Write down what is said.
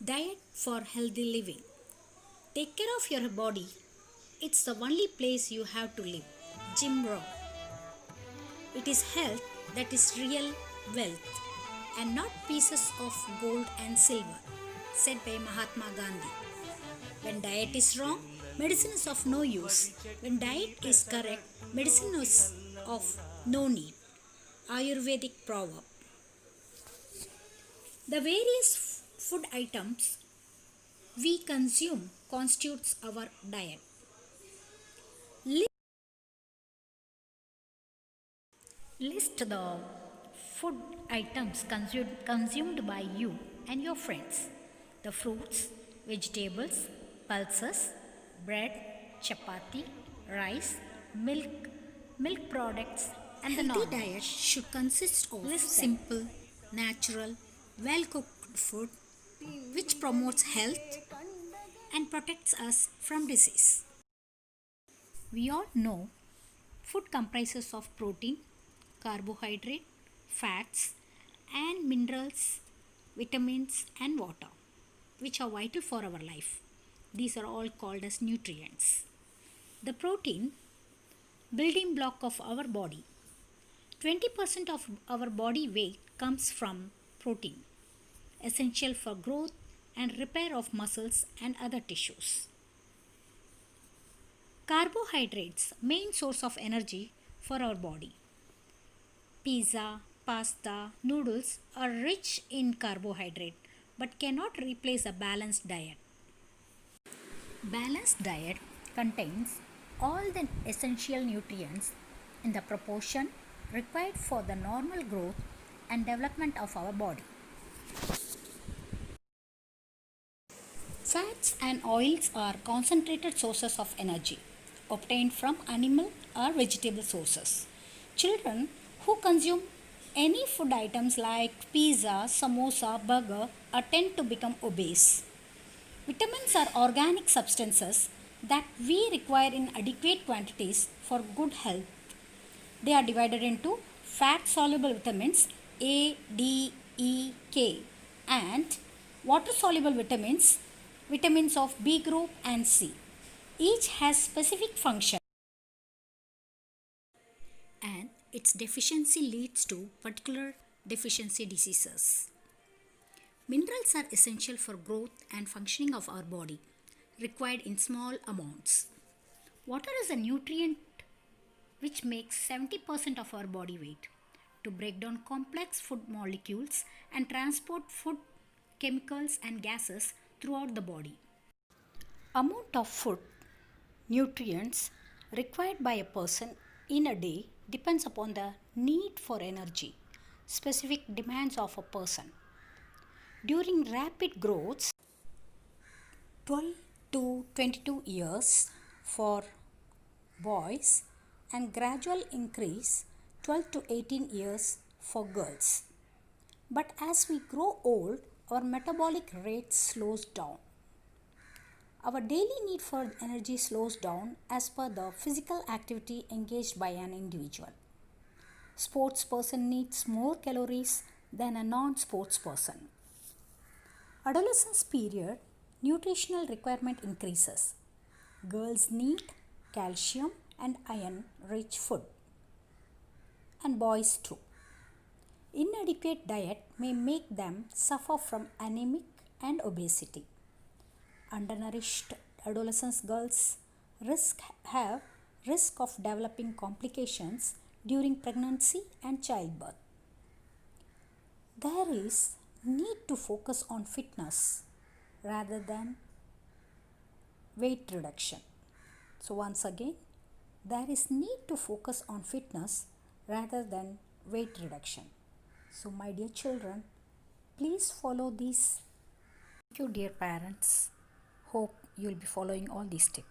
Diet for healthy living. Take care of your body. It's the only place you have to live. Jim Rohn. It is health that is real wealth and not pieces of gold and silver, said by Mahatma Gandhi. When diet is wrong, medicine is of no use. When diet is correct, medicine is of no need. Ayurvedic proverb. The various food items we consume constitutes our diet. List the food items consumed by you and your friends. The fruits, vegetables, pulses, bread, chapati, rice, milk products, and the healthy diet should consist of simple, natural, well cooked food which promotes health and protects us from disease. We all know food comprises of protein, carbohydrate, fats, and minerals, vitamins, and water, which are vital for our life. These are all called as nutrients. The protein, building block of our body. 20% of our body weight comes from protein, essential for growth and repair of muscles and other tissues. Carbohydrates, main source of energy for our body. Pizza, pasta, noodles are rich in carbohydrate but cannot replace a balanced diet. Balanced diet contains all the essential nutrients in the proportion required for the normal growth and development of our body. Fats and oils are concentrated sources of energy obtained from animal or vegetable sources. Children who consume any food items like pizza, samosa, burger tend to become obese. Vitamins are organic substances that we require in adequate quantities for good health. They are divided into fat soluble vitamins A, D, E, K and water soluble vitamins of B group and C. Each has specific function and its deficiency leads to particular deficiency diseases. Minerals are essential for growth and functioning of our body, required in small amounts. Water is a nutrient which makes 70% of our body weight to break down complex food molecules and transport food, chemicals and gases throughout the body. Amount of food nutrients required by a person in a day depends upon the need for energy, specific demands of a person. During rapid growths, 12 to 22 years for boys and gradual increase 12 to 18 years for girls. But as we grow old, our metabolic rate slows down. Our daily need for energy slows down as per the physical activity engaged by an individual. Sports person needs more calories than a non-sports person. Adolescence period, nutritional requirement increases. Girls need calcium and iron rich food and boys too. Inadequate diet may make them suffer from anemic and obesity. Undernourished adolescent girls have risk of developing complications during pregnancy and childbirth. There is need to focus on fitness rather than weight reduction. So once again, there is need to focus on fitness rather than weight reduction. So my dear children, please follow these. Thank you dear parents. Hope you will be following all these tips.